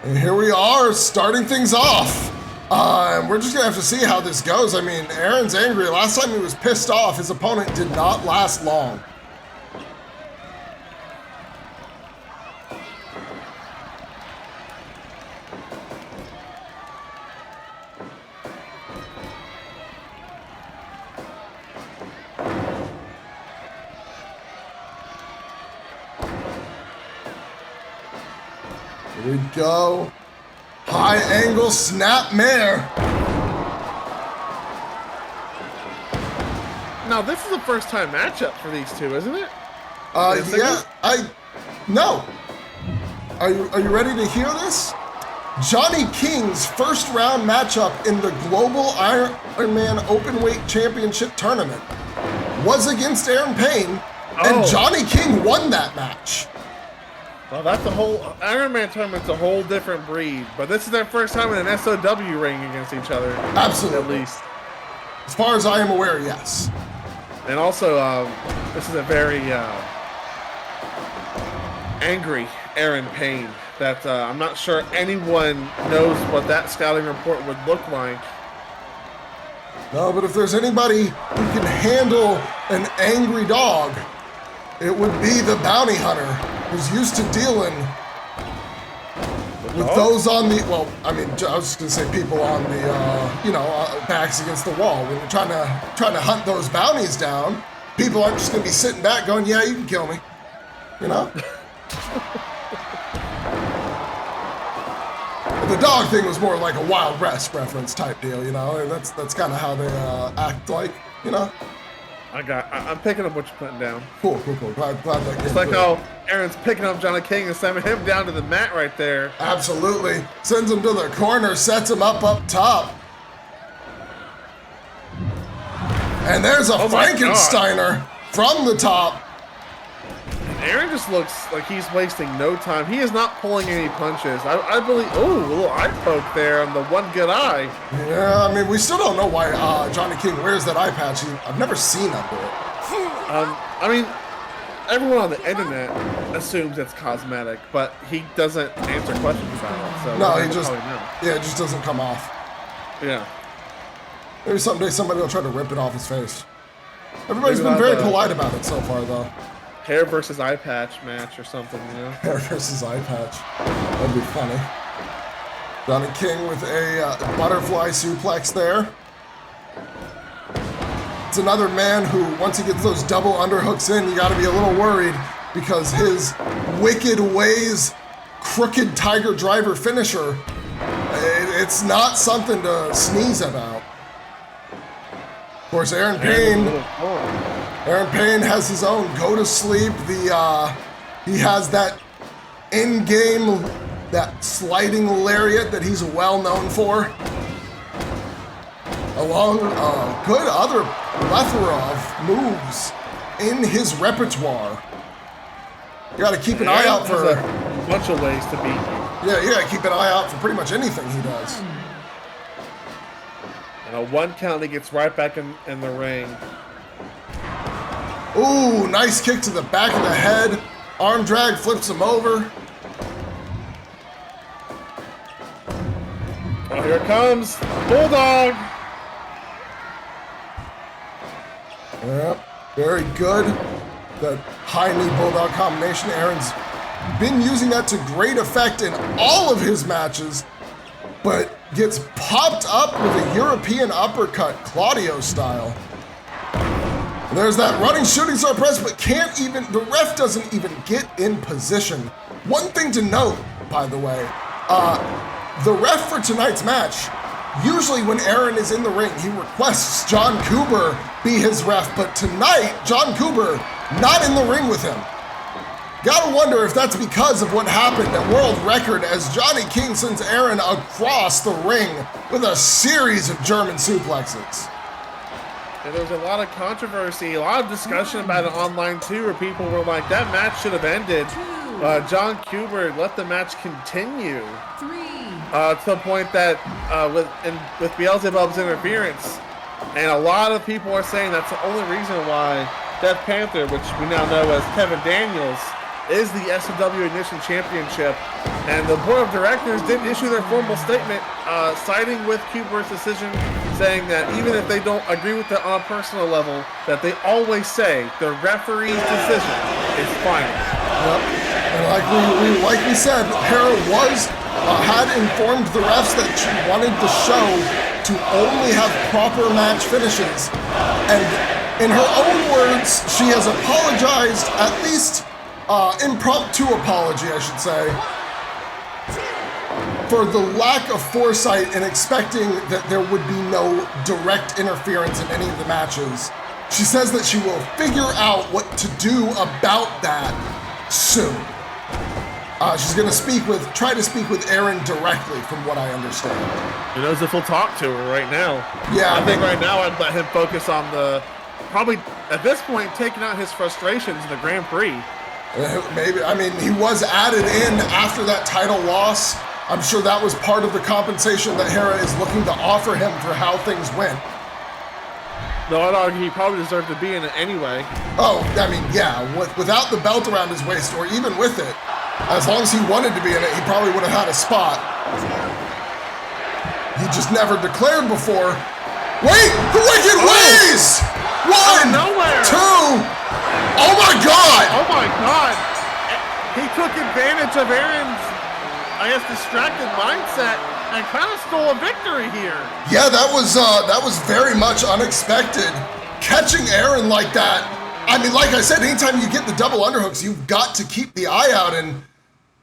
And here we are, starting things off. And we're just gonna have to see how this goes. I mean, Aaron's angry. Last time he was pissed off, his opponent did not last long. Here we go. High angle snap mare. Now this is a first time matchup for these two, isn't it? Yeah, no. Are you ready to hear this? Johnny King's first round matchup in the Global Ironman Openweight Championship Tournament was against Aaron Payne, and Johnny King won that match. Well, that's a whole Ironman tournament's a whole different breed, but this is their first time in an SOW ring against each other. Absolutely. At least. As far as I am aware, yes. And also, this is a very angry Aaron Payne that I'm not sure anyone knows what that scouting report would look like. No, but if there's anybody who can handle an angry dog, it would be the bounty hunter who's used to dealing with those on the, well, I mean, I was just gonna say people on the, backs against the wall. When you're trying to hunt those bounties down, people aren't just gonna be sitting back going, yeah, you can kill me, you know? The dog thing was more like a Wild West reference type deal, you know? And that's kind of how they act like, you know? I'm picking up what you're putting down. Cool. Glad that it's like how Aaron's picking up Johnny King and sending him down to the mat right there. Absolutely. Sends him to the corner, sets him up top. And there's a Frankensteiner from the top. Aaron just looks like he's wasting no time. He is not pulling any punches. I believe, a little eye poke there on the one good eye. Yeah, I mean, we still don't know why Johnny King wears that eye patch. I've never seen him do it. I mean, everyone on the internet assumes it's cosmetic, but he doesn't answer questions about it. So no, it just doesn't come off. Yeah. Maybe someday somebody will try to rip it off his face. Everybody's been very polite about it so far, though. Hair versus eye patch match or something, you know? Hair versus eye patch. That'd be funny. Johnny King with a butterfly suplex there. It's another man who, once he gets those double underhooks in, you gotta be a little worried because his Wicked Ways crooked Tiger Driver finisher, it's not something to sneeze about. Of course, Aaron Payne has his own go to sleep. He has that in-game, that sliding lariat that he's well known for. Along a good other plethora of moves in his repertoire. You gotta keep an eye out for a bunch of ways to beat you. Yeah, you gotta keep an eye out for pretty much anything he does. And a one count, he gets right back in the ring. Ooh, nice kick to the back of the head. Arm drag flips him over. Oh, here it comes. Bulldog. Yep, very good. That high knee bulldog combination. Aaron's been using that to great effect in all of his matches, but gets popped up with a European uppercut, Claudio style. And there's that running shooting star press, but the ref doesn't even get in position. One thing to note, by the way, the ref for tonight's match, usually when Aaron is in the ring, he requests John Cooper be his ref, but tonight, John Cooper not in the ring with him. Gotta wonder if that's because of what happened at World Record as Johnny King sends Aaron across the ring with a series of German suplexes. And there was a lot of controversy, a lot of discussion about it online too, where people were like, that match should have ended. John Cooper let the match continue to the point that with Beelzebub's interference. And a lot of people are saying that's the only reason why Death Panther, which we now know as Kevin Daniels, is the SOW Ignition Championship. And the board of directors did issue their formal statement siding with Cooper's decision, saying that even if they don't agree with it on a personal level, that they always say the referee's decision is final. Yep. And like we said, Hera had informed the refs that she wanted the show to only have proper match finishes. And in her own words, she has apologized, at least impromptu apology, I should say, for the lack of foresight in expecting that there would be no direct interference in any of the matches. She says that she will figure out what to do about that soon. She's going to try to speak with Aaron directly, from what I understand. Who knows if he'll talk to her right now? Yeah, I think right now I'd let him focus on probably at this point taking out his frustrations in the Grand Prix. Maybe. I mean, he was added in after that title loss. I'm sure that was part of the compensation that Hera is looking to offer him for how things went. Though I'd argue he probably deserved to be in it anyway. Oh, I mean, yeah, without the belt around his waist, or even with it, as long as he wanted to be in it, he probably would have had a spot. He just never declared before. Wait, the Wicked Ways! One, nowhere. Two, oh my God! Oh my God! He took advantage of Aaron's, I guess, distracted mindset and kind of stole a victory here. Yeah, that was very much unexpected. Catching Aaron like that. I mean, like I said, anytime you get the double underhooks, you've got to keep the eye out, and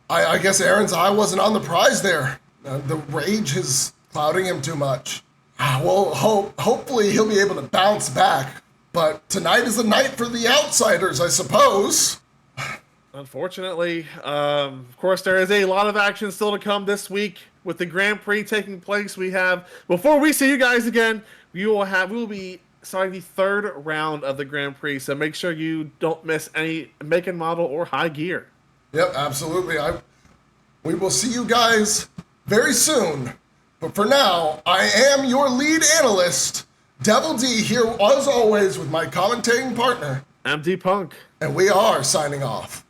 I guess Aaron's eye wasn't on the prize there. The rage is clouding him too much. Well, hopefully he'll be able to bounce back, but tonight is the night for the outsiders, I suppose. Unfortunately, of course, there is a lot of action still to come this week with the Grand Prix taking place. Before we see you guys again, we will be starting the third round of the Grand Prix, so make sure you don't miss any make and model or high gear. Yep, absolutely. We will see you guys very soon. But for now, I am your lead analyst, Devil D, here as always with my commentating partner, MD Punk. and we are signing off.